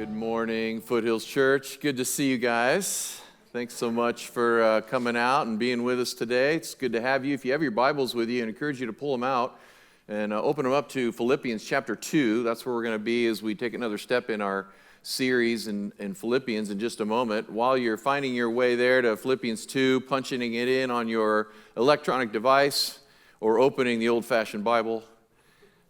Good morning, Foothills Church. Good to see you guys. Thanks so much for coming out and being with us today. It's good to have you. If you have your Bibles with you, I encourage you to pull them out and open them up to Philippians chapter 2. That's where we're going to be as we take another step in our series in Philippians in just a moment. While you're finding your way there to Philippians 2, punching it in on your electronic device or opening the old-fashioned Bible,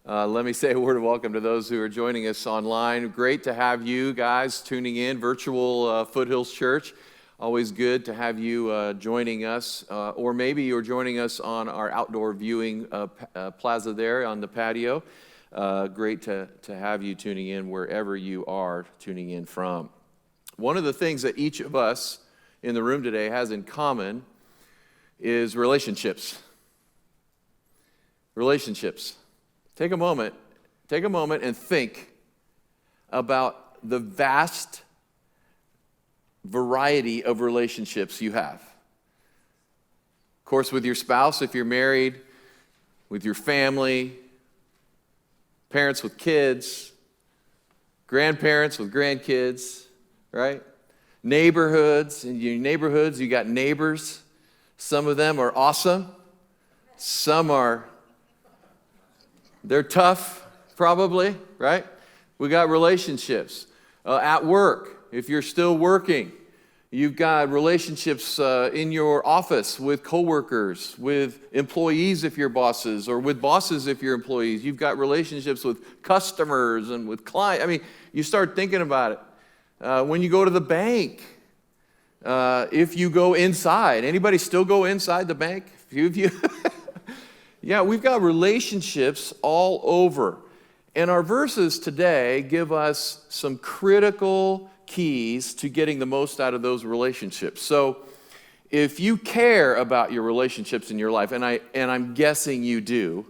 let me say a word of welcome to those who are joining us online. Great to have you guys tuning in, virtual Foothills Church. Always good to have you joining us, or maybe you're joining us on our outdoor viewing plaza there on the patio. Great to have you tuning in wherever you are tuning in from. One of the things that each of us in the room today has in common is relationships. Relationships. Take a moment and think about the vast variety of relationships you have. Of course, with your spouse, if you're married, with your family, parents with kids, grandparents with grandkids, right? Neighborhoods, in your neighborhoods, you got neighbors. Some of them are awesome. They're tough, probably, right? We got relationships. At work, if you're still working, you've got relationships in your office with coworkers, with employees if you're bosses, or with bosses if you're employees. You've got relationships with customers and with clients. I mean, you start thinking about it. When you go to the bank, if you go inside, anybody still go inside the bank? A few of you? Yeah, we've got relationships all over. And our verses today give us some critical keys to getting the most out of those relationships. So if you care about your relationships in your life, and I'm guessing you do,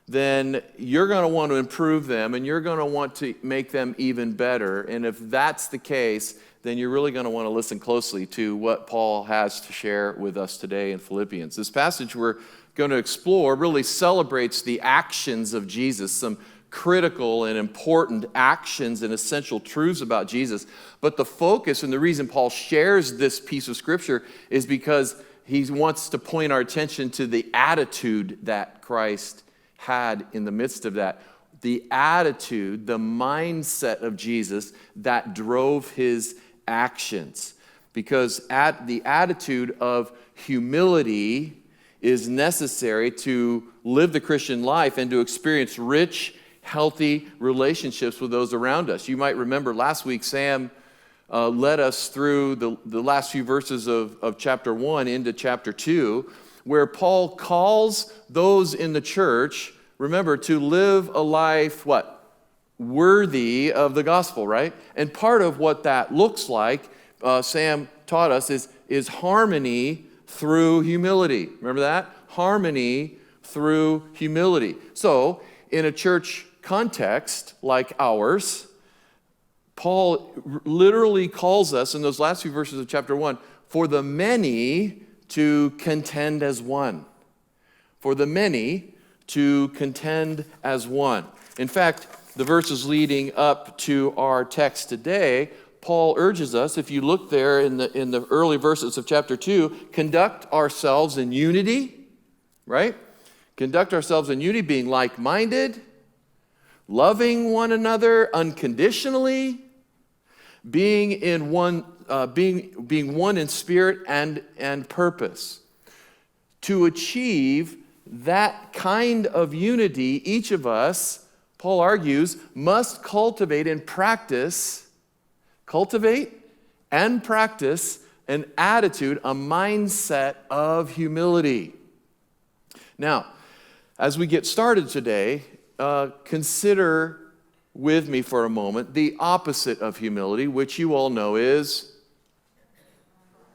then you're going to want to improve them and you're going to want to make them even better. And if that's the case, then you're really going to want to listen closely to what Paul has to share with us today in Philippians. This passage we're going to explore really celebrates the actions of Jesus, some critical and important actions and essential truths about Jesus. But the focus and the reason Paul shares this piece of scripture is because he wants to point our attention to the attitude that Christ had in the midst of that. The attitude, the mindset of Jesus that drove his actions. Because the attitude of humility is necessary to live the Christian life and to experience rich, healthy relationships with those around us. You might remember last week Sam led us through the last few verses of chapter 1 into chapter 2, where Paul calls those in the church, remember, to live a life, what? Worthy of the gospel, right? And part of what that looks like, Sam taught us, is harmony through humility. Remember that? Harmony through humility. So, in a church context like ours, Paul literally calls us in those last few verses of chapter 1 for the many to contend as one. For the many to contend as one. In fact, the verses leading up to our text today, Paul urges us, if you look there in the early verses of chapter 2, conduct ourselves in unity, right? Conduct ourselves in unity, being like-minded, loving one another unconditionally, being one in spirit and purpose. To achieve that kind of unity, each of us, Paul argues, must cultivate and practice an attitude, a mindset of humility. Now, as we get started today, consider with me for a moment the opposite of humility, which you all know is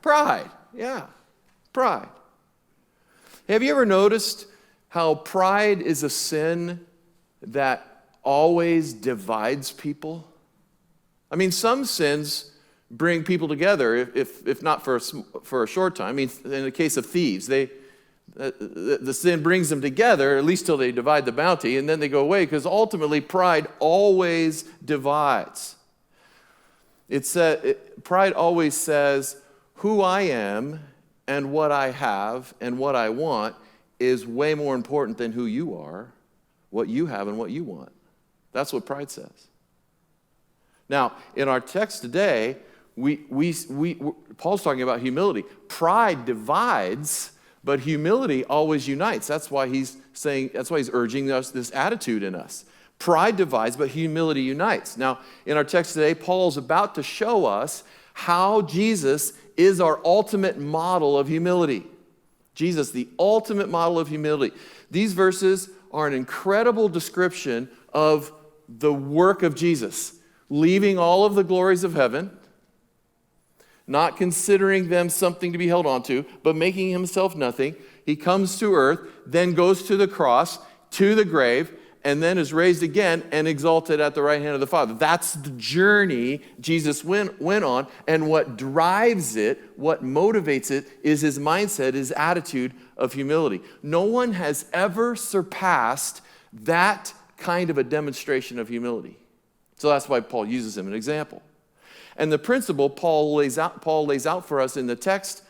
pride. Yeah, pride. Have you ever noticed how pride is a sin that always divides people? I mean, some sins bring people together, if not for a short time. I mean, in the case of thieves, the sin brings them together, at least till they divide the bounty, and then they go away, because ultimately pride always divides. Pride always says, who I am and what I have and what I want is way more important than who you are, what you have and what you want. That's what pride says. Now, in our text today, Paul's talking about humility. Pride divides, but humility always unites. That's why he's urging us this attitude in us. Pride divides, but humility unites. Now, in our text today, Paul's about to show us how Jesus is our ultimate model of humility. Jesus, the ultimate model of humility. These verses are an incredible description of the work of Jesus, leaving all of the glories of heaven, not considering them something to be held on to, but making himself nothing. He comes to earth, then goes to the cross, to the grave, and then is raised again and exalted at the right hand of the Father. That's the journey Jesus went on, and what drives it, what motivates it, is his mindset, his attitude of humility. No one has ever surpassed that kind of a demonstration of humility. So that's why Paul uses him as an example. And the principle Paul lays out for us in the text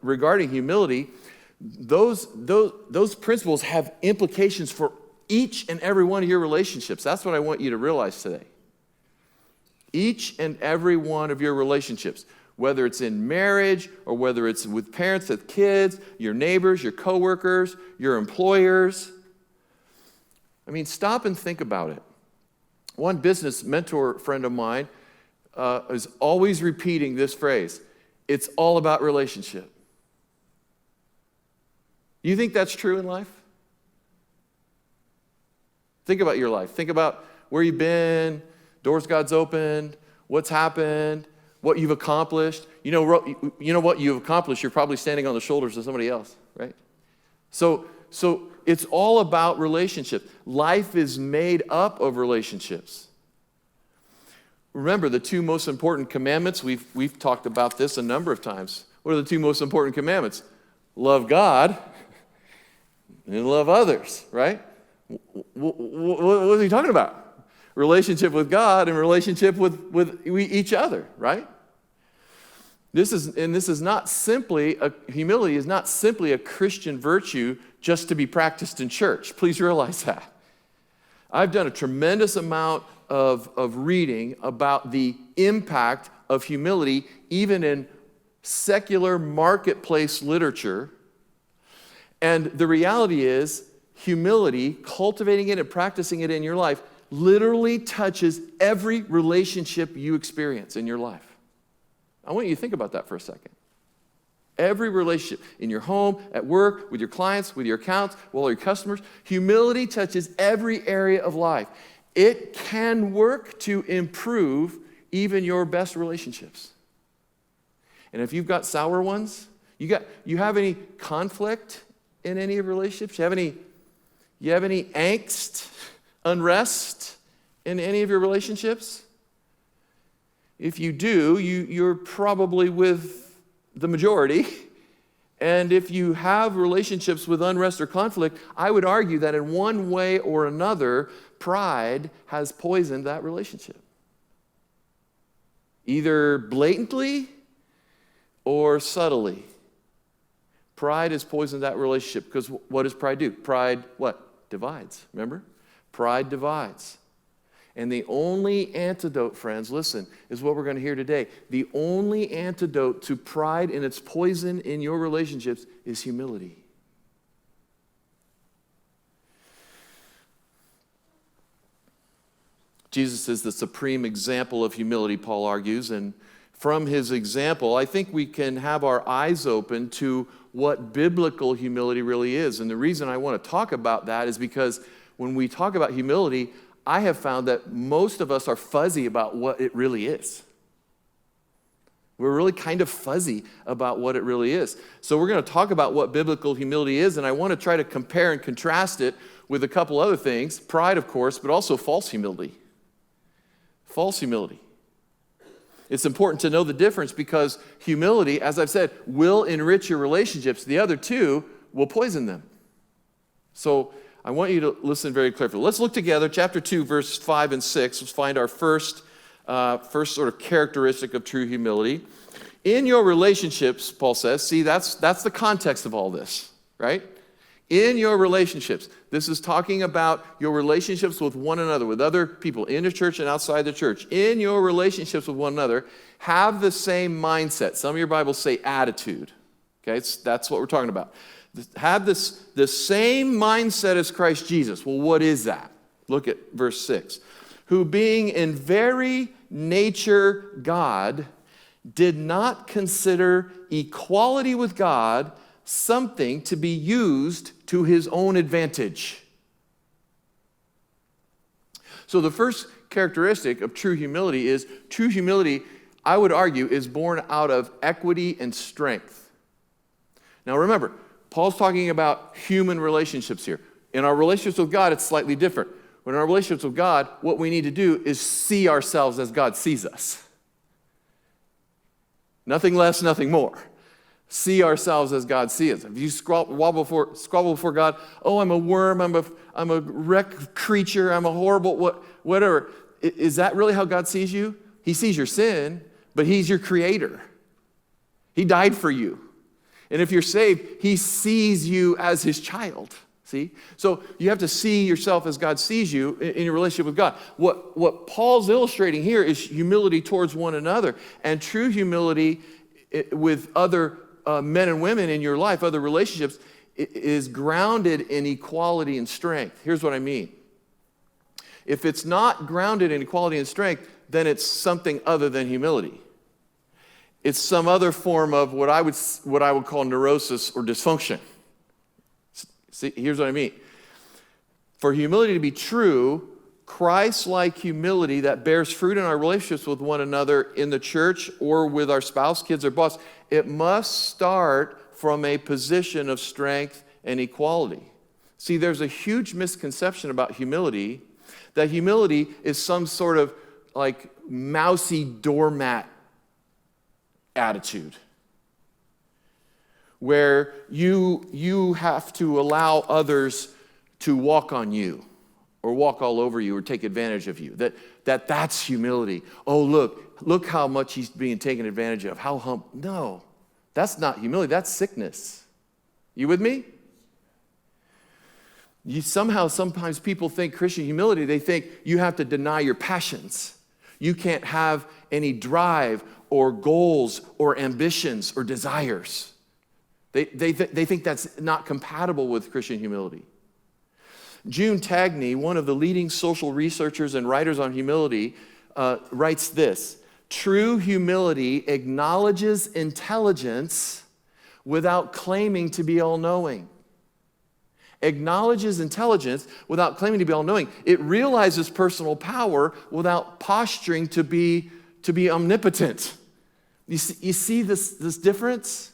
regarding humility, those principles have implications for each and every one of your relationships. That's what I want you to realize today. Each and every one of your relationships, whether it's in marriage or whether it's with parents, with kids, your neighbors, your coworkers, your employers. I mean, stop and think about it. One business mentor friend of mine is always repeating this phrase: it's all about relationship. You think that's true in life? Think about your life. Think about where you've been, doors God's opened, what's happened, what you've accomplished. You know what you've accomplished, you're probably standing on the shoulders of somebody else, right? So it's all about relationships. Life is made up of relationships. Remember, the two most important commandments, we've talked about this a number of times. What are the two most important commandments? Love God and love others, right? What are you talking about? Relationship with God and relationship with each other, right? Humility is not simply a Christian virtue just to be practiced in church. Please realize that. I've done a tremendous amount of reading about the impact of humility, even in secular marketplace literature. And the reality is, humility, cultivating it and practicing it in your life, literally touches every relationship you experience in your life. I want you to think about that for a second. Every relationship, in your home, at work, with your clients, with your accounts, with all your customers, humility touches every area of life. It can work to improve even your best relationships. And if you've got sour ones, you have any conflict in any of your relationships? You have any angst, unrest in any of your relationships? If you do, you're probably with the majority. And if you have relationships with unrest or conflict, I would argue that in one way or another, pride has poisoned that relationship. Either blatantly or subtly. Pride has poisoned that relationship, because what does pride do? Pride, what? Divides, remember? Pride divides. And the only antidote, friends, listen, is what we're going to hear today. The only antidote to pride and its poison in your relationships is humility. Jesus is the supreme example of humility, Paul argues, and from his example, I think we can have our eyes open to what biblical humility really is. And the reason I want to talk about that is because when we talk about humility, I have found that most of us are fuzzy about what it really is. We're really kind of fuzzy about what it really is. So we're going to talk about what biblical humility is, and I want to try to compare and contrast it with a couple other things. Pride, of course, but also false humility. False humility. It's important to know the difference, because humility, as I've said, will enrich your relationships. The other two will poison them. So I want you to listen very carefully. Let's look together, chapter 2, verse 5 and 6. Let's find our first first sort of characteristic of true humility. In your relationships, Paul says, see, that's the context of all this, right? In your relationships. This is talking about your relationships with one another, with other people in the church and outside the church. In your relationships with one another, have the same mindset. Some of your Bibles say attitude. Okay, that's what we're talking about. Have the same mindset as Christ Jesus. Well, what is that? Look at verse 6. Who being in very nature God, did not consider equality with God something to be used to his own advantage. So the first characteristic of true humility is, true humility, I would argue, is born out of equity and strength. Now remember, Paul's talking about human relationships here. In our relationships with God, it's slightly different. In our relationships with God, what we need to do is see ourselves as God sees us. Nothing less, nothing more. See ourselves as God sees us. If you squabble before God, oh, I'm a worm, I'm a wrecked creature, I'm a horrible, whatever. Is that really how God sees you? He sees your sin, but he's your creator. He died for you. And if you're saved, he sees you as his child. See? So you have to see yourself as God sees you in your relationship with God. What Paul's illustrating here is humility towards one another. And true humility with other men and women in your life, other relationships, is grounded in equality and strength. Here's what I mean. If it's not grounded in equality and strength, then it's something other than humility. It's some other form of what I would call neurosis or dysfunction. See, here's what I mean. For humility to be true, Christ-like humility that bears fruit in our relationships with one another in the church or with our spouse, kids, or boss, it must start from a position of strength and equality. See, there's a huge misconception about humility, that humility is some sort of like mousy doormat attitude, where you have to allow others to walk on you or walk all over you or take advantage of you. That's humility. Oh, look how much he's being taken advantage of. No, that's not humility. That's sickness. You with me? Sometimes people think Christian humility, they think you have to deny your passions. You can't have any drive or goals or ambitions or desires. They think that's not compatible with Christian humility. June Tagney, one of the leading social researchers and writers on humility, writes this: true humility acknowledges intelligence without claiming to be all-knowing. Acknowledges intelligence without claiming to be all-knowing. It realizes personal power without posturing to be omnipotent. You see this difference?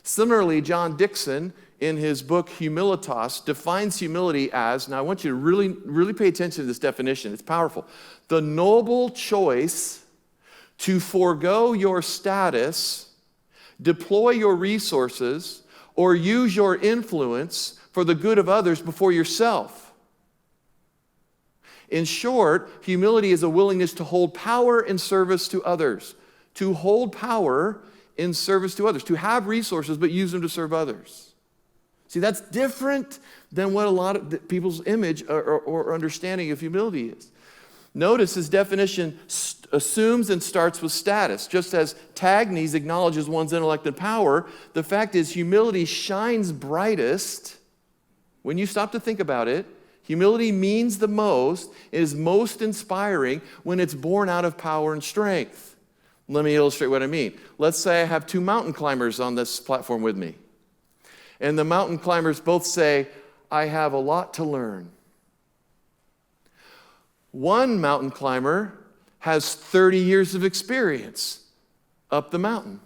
Similarly, John Dixon, in his book Humilitas, defines humility as, now I want you to really, really pay attention to this definition, it's powerful, the noble choice to forego your status, deploy your resources, or use your influence for the good of others before yourself. In short, humility is a willingness to hold power in service to others. To hold power in service to others. To have resources, but use them to serve others. See, that's different than what a lot of people's image or understanding of humility is. Notice his definition assumes and starts with status. Just as Tagney's acknowledges one's intellect and power, the fact is humility shines brightest when you stop to think about it. Humility means the most, is most inspiring when it's born out of power and strength. Let me illustrate what I mean. Let's say I have two mountain climbers on this platform with me. And the mountain climbers both say, I have a lot to learn. One mountain climber has 30 years of experience up the mountain.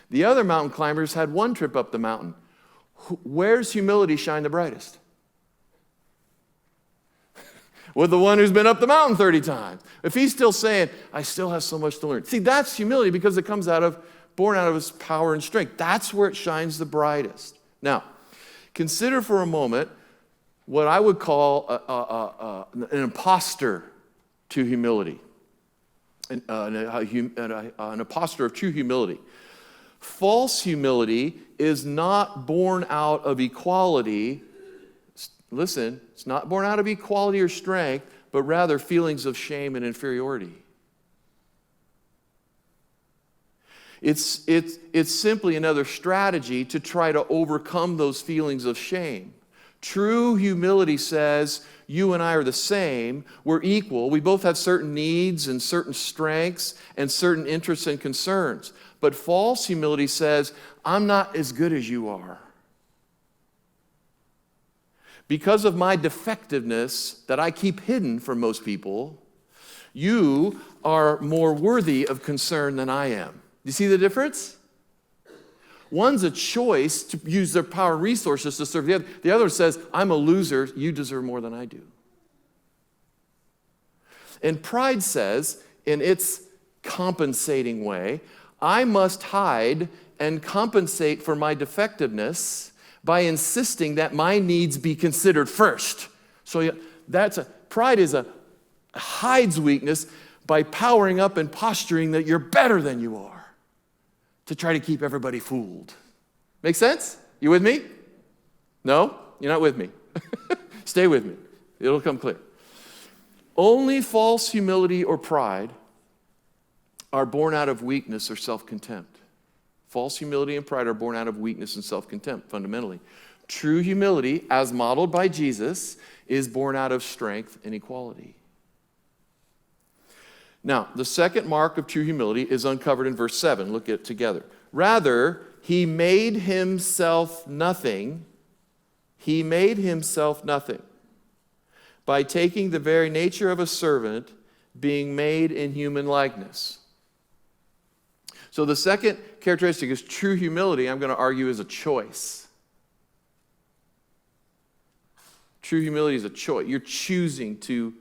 The other mountain climbers had one trip up the mountain. Where's humility shine the brightest? With the one who's been up the mountain 30 times. If he's still saying, I still have so much to learn. See, that's humility because it comes born out of his power and strength. That's where it shines the brightest. Now, consider for a moment what I would call an imposter to humility. an posture of true humility. False humility is not born out of equality. Listen, it's not born out of equality or strength, but rather feelings of shame and inferiority. It's simply another strategy to try to overcome those feelings of shame. True humility says, you and I are the same, we're equal, we both have certain needs and certain strengths and certain interests and concerns. But false humility says, I'm not as good as you are. Because of my defectiveness that I keep hidden from most people, you are more worthy of concern than I am. You see the difference? One's a choice to use their power and resources to serve the other. The other says, I'm a loser, you deserve more than I do. And pride says, in its compensating way, I must hide and compensate for my defectiveness by insisting that my needs be considered first. So pride hides weakness by powering up and posturing that you're better than you are to try to keep everybody fooled. Make sense? You with me? No? You're not with me. Stay with me. It'll come clear. Only false humility or pride are born out of weakness or self-contempt. False humility and pride are born out of weakness and self-contempt, fundamentally. True humility, as modeled by Jesus, is born out of strength and equality. Now, the second mark of true humility is uncovered in verse 7. Look at it together. Rather, he made himself nothing. He made himself nothing by taking the very nature of a servant, being made in human likeness. So the second characteristic is true humility, I'm going to argue, is a choice. True humility is a choice. You're choosing to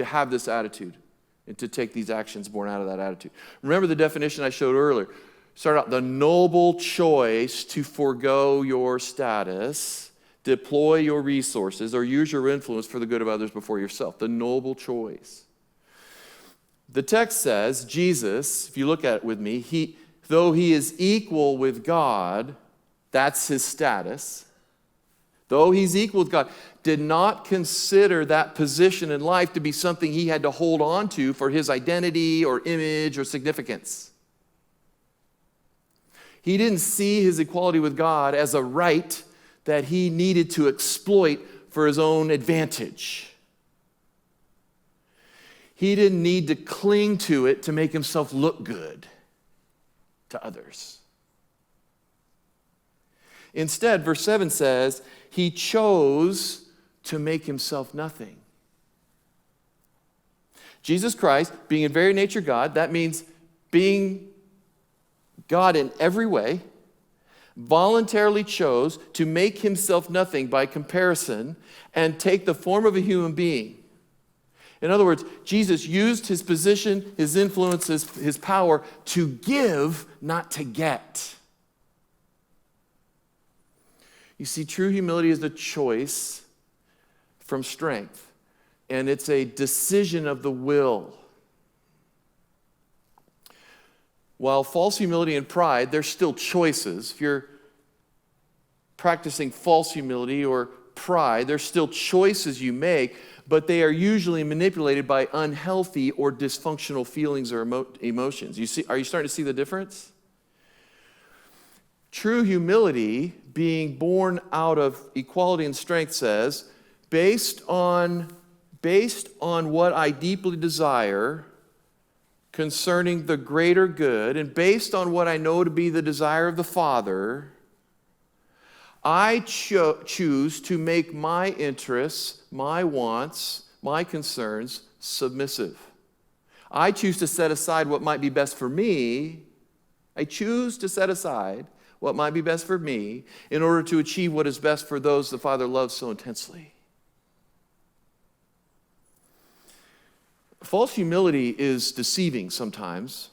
have this attitude and to take these actions born out of that attitude. Remember the definition I showed earlier. Start out, the noble choice to forego your status, deploy your resources, or use your influence for the good of others before yourself. The noble choice. The text says, Jesus, if you look at it with me, though he is equal with God, that's his status, though he's equal with God, did not consider that position in life to be something he had to hold on to for his identity or image or significance. He didn't see his equality with God as a right that he needed to exploit for his own advantage. He didn't need to cling to it to make himself look good to others. Instead, verse 7 says, he chose to make himself nothing. Jesus Christ, being in very nature God, that means being God in every way, voluntarily chose to make himself nothing by comparison and take the form of a human being. In other words, Jesus used his position, his influence, his power to give, not to get. You see, true humility is a choice from strength, and it's a decision of the will. While false humility and pride, they're still choices. If you're practicing false humility or pride, they're still choices you make, but they are usually manipulated by unhealthy or dysfunctional feelings or emotions. Are you starting to see the difference? True humility, being born out of equality and strength, says, based on what I deeply desire concerning the greater good, and based on what I know to be the desire of the Father, I choose to make my interests, my wants, my concerns submissive. I choose to set aside what might be best for me. I choose to set aside what might be best for me in order to achieve what is best for those the Father loves so intensely. False humility is deceiving sometimes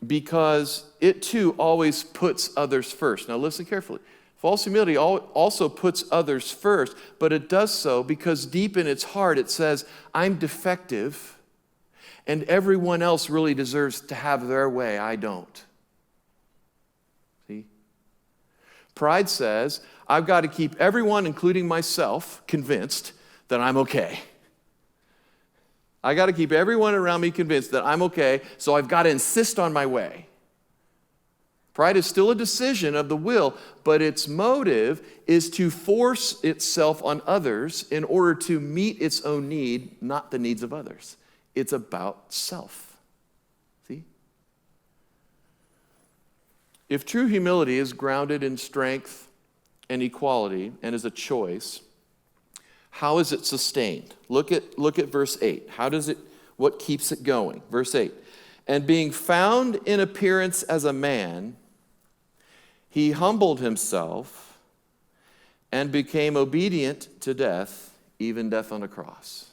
because it too always puts others first. Now listen carefully. False humility also puts others first, but it does so because deep in its heart it says, I'm defective, And everyone else really deserves to have their way. I don't. See? Pride says, I've got to keep everyone, including myself, convinced that I'm okay. I got to keep everyone around me convinced that I'm okay, so I've got to insist on my way. Pride is still a decision of the will, but its motive is to force itself on others in order to meet its own need, not the needs of others. It's about self. See? If true humility is grounded in strength and equality and is a choice, how is it sustained? Look at verse 8. What keeps it going? Verse 8. And being found in appearance as a man, he humbled himself and became obedient to death, even death on a cross.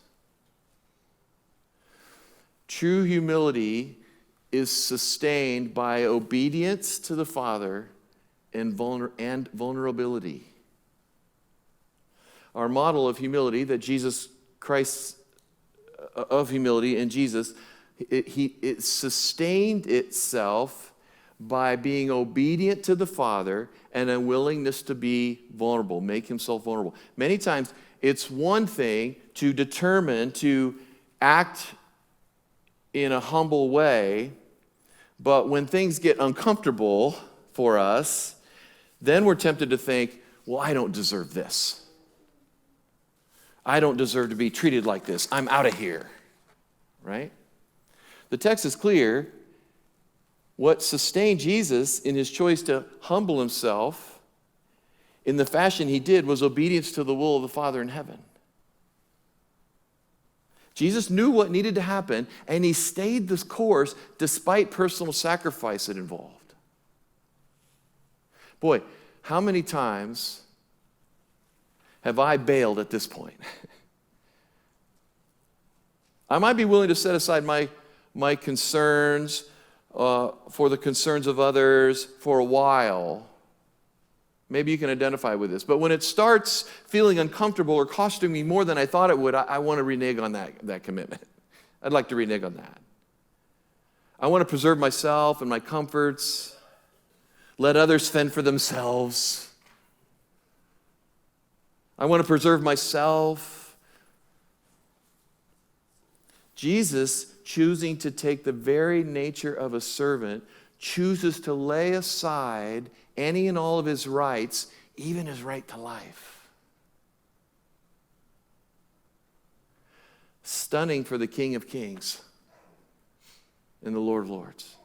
True humility is sustained by obedience to the Father and vulnerability. Our model of humility that Jesus Christ, of humility in Jesus, it sustained itself by being obedient to the Father and a willingness to be vulnerable, make himself vulnerable. Many times it's one thing to determine to act in a humble way, but when things get uncomfortable for us, then we're tempted to think, well, I don't deserve this. I don't deserve to be treated like this. I'm out of here, right? The text is clear. What sustained Jesus in his choice to humble himself in the fashion he did was obedience to the will of the Father in heaven. Jesus knew what needed to happen, and he stayed this course despite personal sacrifice it involved. Boy, how many times have I bailed at this point? I might be willing to set aside my concerns for the concerns of others for a while. Maybe you can identify with this. But when it starts feeling uncomfortable or costing me more than I thought it would, I want to renege on that commitment. I'd like to renege on that. I want to preserve myself and my comforts, let others fend for themselves. I want to preserve myself. Jesus, choosing to take the very nature of a servant, chooses to lay aside any and all of his rights, even his right to life. Stunning for the King of Kings and the Lord of Lords.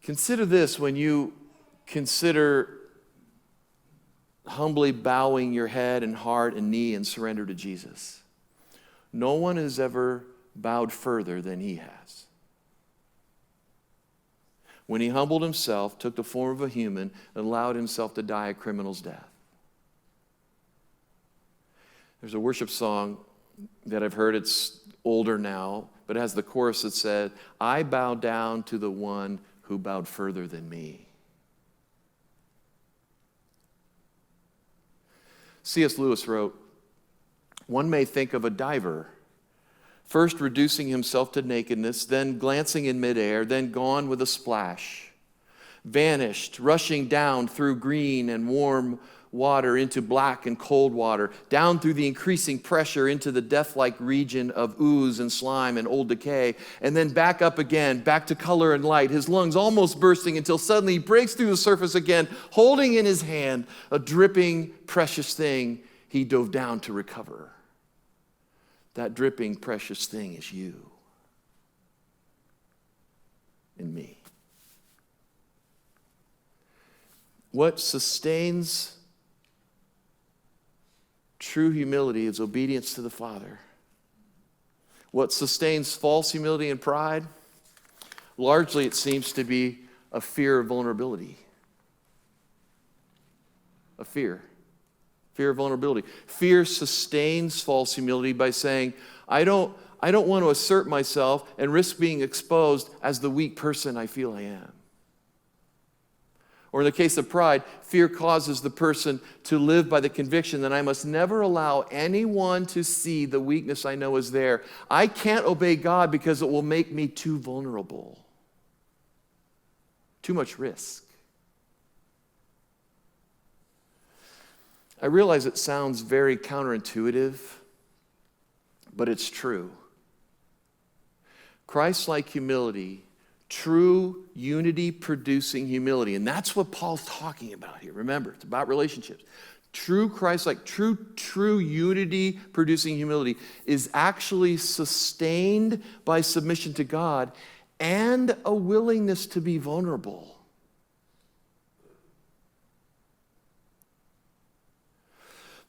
Consider this when you consider humbly bowing your head and heart and knee and surrender to Jesus. No one has ever bowed further than he has. When he humbled himself, took the form of a human, and allowed himself to die a criminal's death. There's a worship song that I've heard, it's older now, but it has the chorus that said, I bow down to the one who bowed further than me. C.S. Lewis wrote, one may think of a diver, first reducing himself to nakedness, then glancing in midair, then gone with a splash, vanished, rushing down through green and warm water into black and cold water, down through the increasing pressure into the death-like region of ooze and slime and old decay, and then back up again, back to color and light, his lungs almost bursting until suddenly he breaks through the surface again, holding in his hand a dripping, precious thing he dove down to recover. That dripping, precious thing is you and me. What sustains true humility is obedience to the Father. What sustains false humility and pride? Largely, it seems to be a fear of vulnerability. A fear. Fear of vulnerability. Fear sustains false humility by saying, I don't want to assert myself and risk being exposed as the weak person I feel I am. Or in the case of pride, fear causes the person to live by the conviction that I must never allow anyone to see the weakness I know is there. I can't obey God because it will make me too vulnerable. Too much risk. I realize it sounds very counterintuitive, but it's true. Christ-like humility, true unity-producing humility, and that's what Paul's talking about here. Remember, it's about relationships. True Christ-like, true unity-producing humility is actually sustained by submission to God and a willingness to be vulnerable.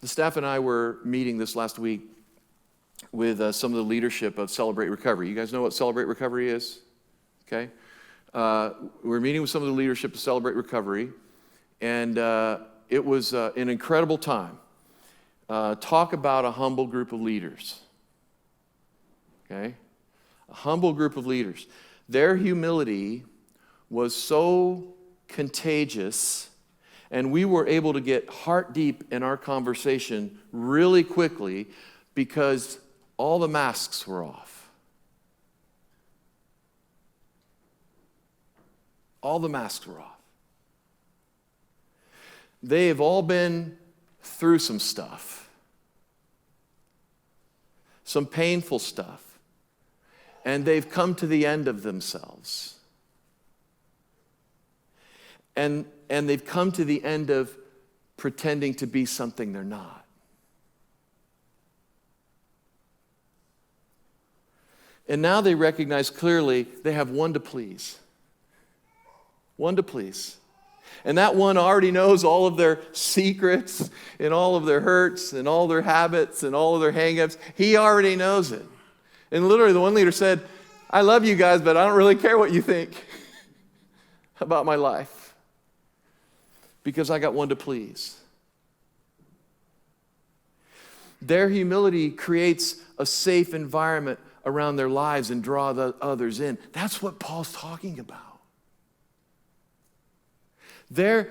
The staff and I were meeting this last week with some of the leadership of Celebrate Recovery. You guys know what Celebrate Recovery is? Okay? We're meeting with some of the leadership of Celebrate Recovery, and it was an incredible time. Talk about a humble group of leaders. Okay? A humble group of leaders. Their humility was so contagious, and we were able to get heart deep in our conversation really quickly because all the masks were off. All the masks were off. They have all been through some stuff, some painful stuff, and they've come to the end of themselves. And they've come to the end of pretending to be something they're not. And now they recognize clearly they have one to please. One to please. And that one already knows all of their secrets and all of their hurts and all their habits and all of their hang-ups. He already knows it. And literally the one leader said, I love you guys, but I don't really care what you think about my life because I got one to please. Their humility creates a safe environment around their lives and draw the others in. That's what Paul's talking about. Their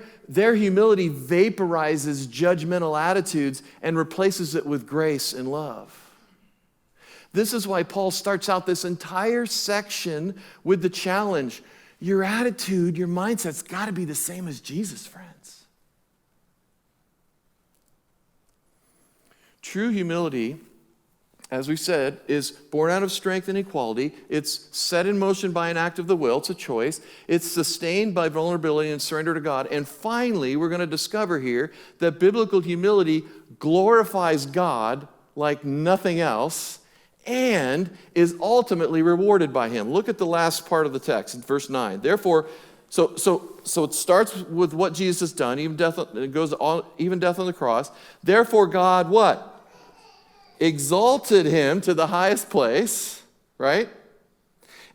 humility vaporizes judgmental attitudes and replaces it with grace and love. This is why Paul starts out this entire section with the challenge. Your attitude, your mindset's got to be the same as Jesus, friends. True humility, as we said, is born out of strength and equality. It's set in motion by an act of the will. It's a choice. It's sustained by vulnerability and surrender to God. And finally, we're going to discover here that biblical humility glorifies God like nothing else and is ultimately rewarded by Him. Look at the last part of the text in verse 9. Therefore, so it starts with what Jesus has done, even death. It goes on, even death on the cross. Therefore, God, what? Exalted him to the highest place, right?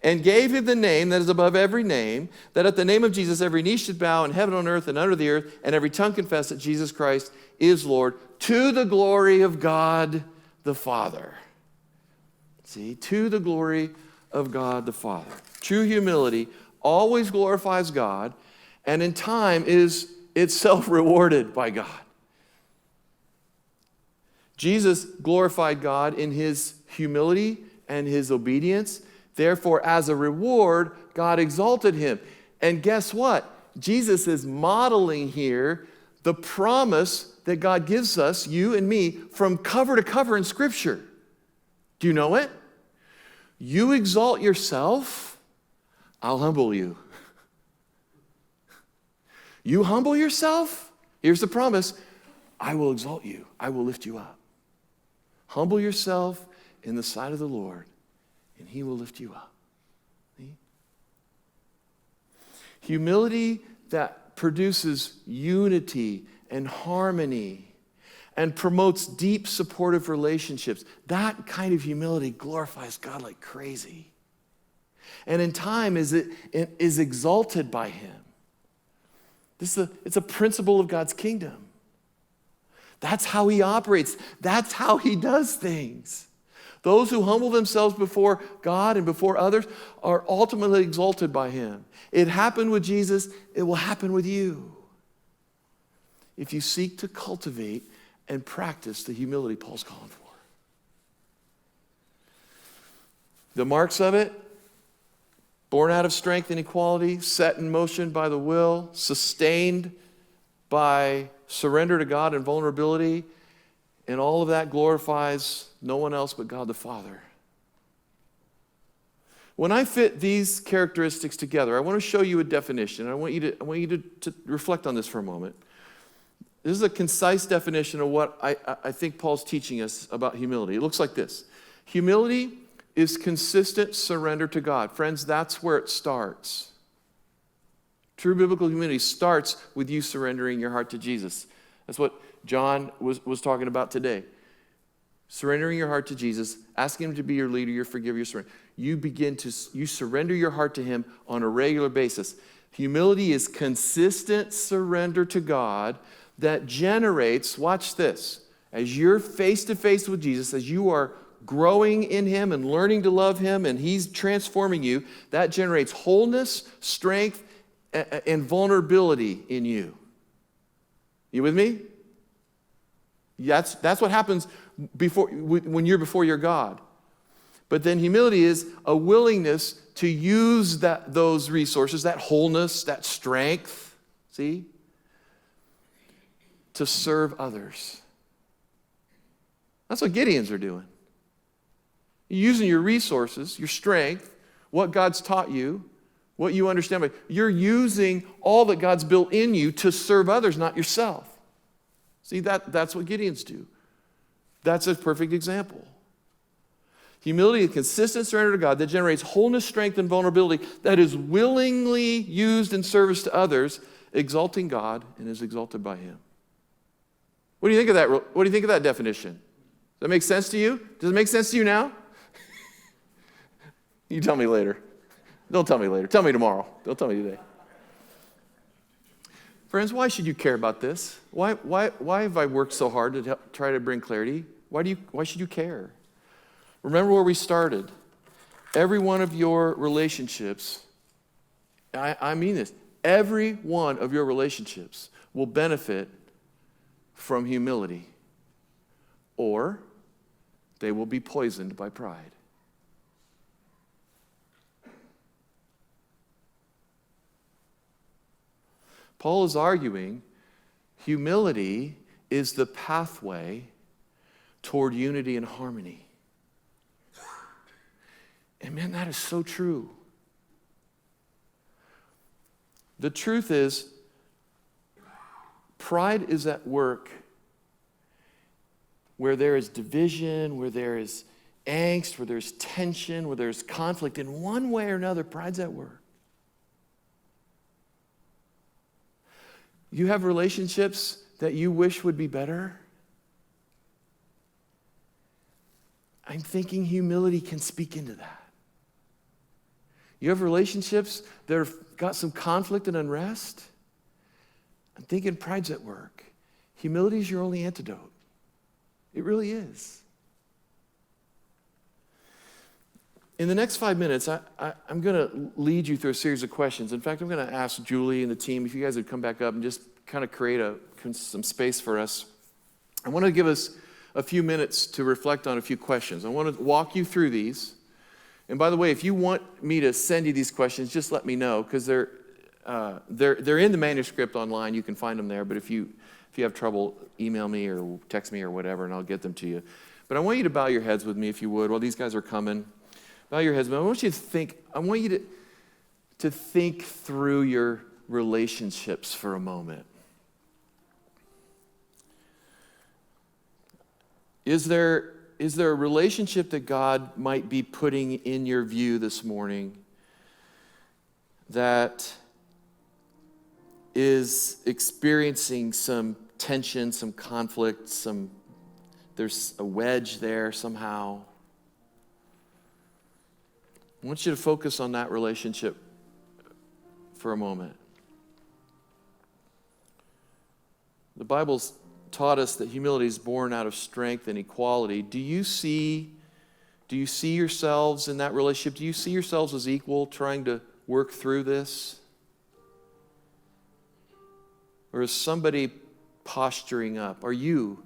And gave him the name that is above every name, that at the name of Jesus every knee should bow in heaven, on earth, and under the earth, and every tongue confess that Jesus Christ is Lord, to the glory of God the Father. See, to the glory of God the Father. True humility always glorifies God, and in time is itself rewarded by God. Jesus glorified God in his humility and his obedience. Therefore, as a reward, God exalted him. And guess what? Jesus is modeling here the promise that God gives us, you and me, from cover to cover in Scripture. Do you know it? You exalt yourself, I'll humble you. You humble yourself, here's the promise, I will exalt you. I will lift you up. Humble yourself in the sight of the Lord, and He will lift you up. See? Humility that produces unity and harmony and promotes deep supportive relationships. That kind of humility glorifies God like crazy. And in time is exalted by Him. It's a principle of God's kingdom. That's how He operates. That's how He does things. Those who humble themselves before God and before others are ultimately exalted by him. It happened with Jesus. It will happen with you if you seek to cultivate and practice the humility Paul's calling for. The marks of it: born out of strength and equality, set in motion by the will, sustained by surrender to God and vulnerability, and all of that glorifies no one else but God the Father. When I fit these characteristics together, I want to show you a definition. I want you to reflect on this for a moment. This is a concise definition of what I think Paul's teaching us about humility. It looks like this. Humility is consistent surrender to God. Friends, that's where it starts. True biblical humility starts with you surrendering your heart to Jesus. That's what John was talking about today. Surrendering your heart to Jesus, asking him to be your leader, your forgiver, your surrender. You surrender your heart to him on a regular basis. Humility is consistent surrender to God that generates, watch this, as you're face to face with Jesus, as you are growing in him and learning to love him and he's transforming you, that generates wholeness, strength, and vulnerability in you. You with me? That's what happens when you're before your God. But then humility is a willingness to use those resources, that wholeness, that strength, see, to serve others. That's what Gideons are doing. You're using your resources, your strength, what God's taught you, what you understand. You're using all that God's built in you to serve others, not yourself. See, that's what Gideons do. That's a perfect example. Humility, a consistent surrender to God that generates wholeness, strength, and vulnerability that is willingly used in service to others, exalting God and is exalted by him. What do you think of that? What do you think of that definition? Does that make sense to you? Does it make sense to you now? You tell me later. Don't tell me later. Tell me tomorrow. Don't tell me today. Friends, why should you care about this? Why have I worked so hard to try to bring clarity? Why should you care? Remember where we started. Every one of your relationships, I mean this, every one of your relationships will benefit from humility, or they will be poisoned by pride. Paul is arguing humility is the pathway toward unity and harmony. And man, that is so true. The truth is, pride is at work where there is division, where there is angst, where there's tension, where there's conflict. In one way or another, pride's at work. You have relationships that you wish would be better. I'm thinking humility can speak into that. You have relationships that have got some conflict and unrest. I'm thinking pride's at work. Humility is your only antidote. It really is. In the next 5 minutes, I'm going to lead you through a series of questions. In fact, I'm going to ask Julie and the team if you guys would come back up and just kind of create some space for us. I want to give us a few minutes to reflect on a few questions. I want to walk you through these. And by the way, if you want me to send you these questions, just let me know, because they're in the manuscript online. You can find them there. But if you have trouble, email me or text me or whatever, and I'll get them to you. But I want you to bow your heads with me, if you would, while these guys are coming. Bow your heads. But I want you to think through your relationships for a moment. Is there a relationship that God might be putting in your view this morning that is experiencing some tension, some conflict, there's a wedge there somehow? I want you to focus on that relationship for a moment. The Bible's taught us that humility is born out of strength and equality. Do you see Do you see yourselves in that relationship? Do you see yourselves as equal, trying to work through this? Or is somebody posturing up? Are you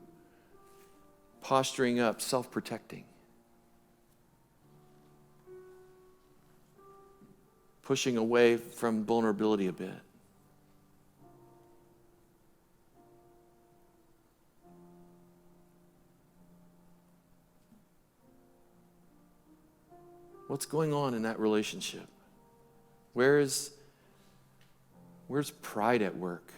posturing up, self-protecting? Pushing away from vulnerability a bit? What's going on in that relationship? Where's pride at work?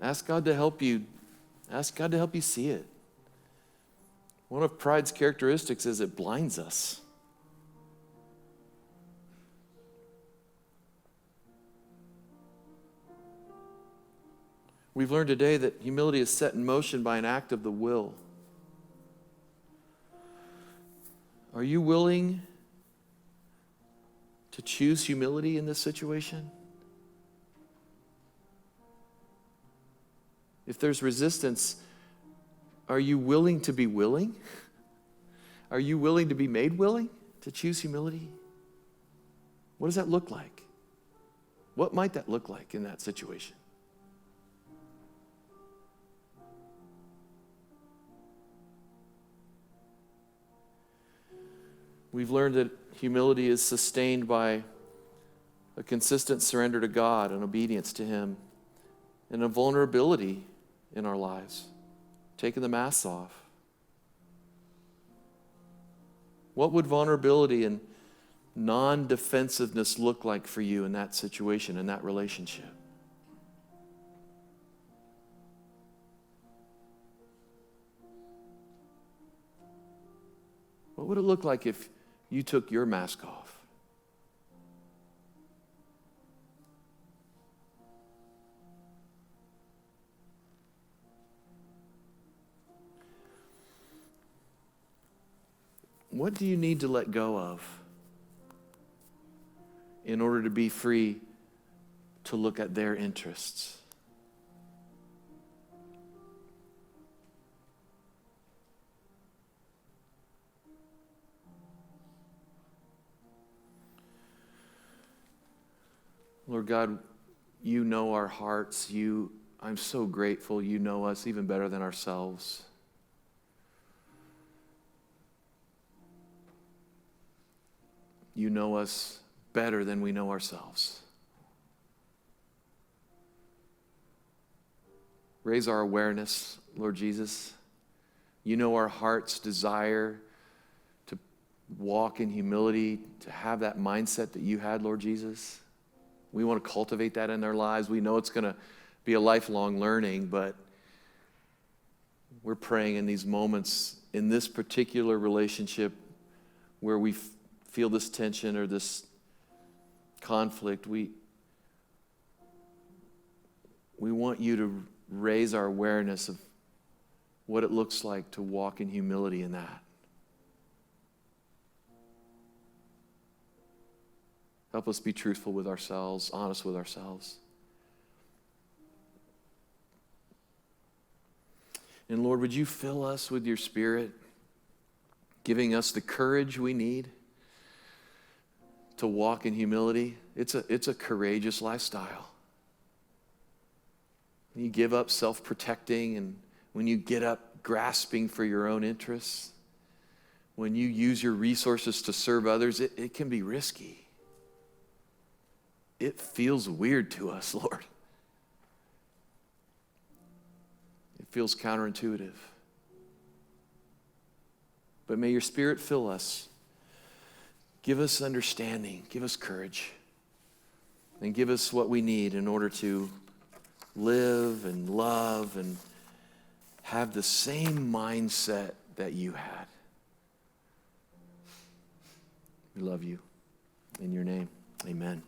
Ask God to help you. Ask God to help you see it. One of pride's characteristics is it blinds us. We've learned today that humility is set in motion by an act of the will. Are you willing to choose humility in this situation? If there's resistance, are you willing to be willing? Are you willing to be made willing to choose humility? What does that look like? What might that look like in that situation? We've learned that humility is sustained by a consistent surrender to God and obedience to Him, and a vulnerability in our lives, taking the masks off. What would vulnerability and non-defensiveness look like for you in that situation, in that relationship? What would it look like if you took your mask off? What do you need to let go of in order to be free to look at their interests? Lord God, you know our hearts. I'm so grateful you know us even better than ourselves. You know us better than we know ourselves. Raise our awareness, Lord Jesus. You know our heart's desire to walk in humility, to have that mindset that you had, Lord Jesus. We want to cultivate that in our lives. We know it's going to be a lifelong learning, but we're praying in these moments, in this particular relationship where we feel this tension or this conflict, we want you to raise our awareness of what it looks like to walk in humility in that. Help us be truthful with ourselves, honest with ourselves. And Lord, would you fill us with your Spirit, giving us the courage we need to walk in humility? It's a courageous lifestyle. When you give up self-protecting, and when you get up grasping for your own interests, when you use your resources to serve others, it can be risky. It feels weird to us, Lord. It feels counterintuitive. But may your Spirit fill us. Give us understanding. Give us courage. And give us what we need in order to live and love and have the same mindset that you had. We love you. In your name, amen.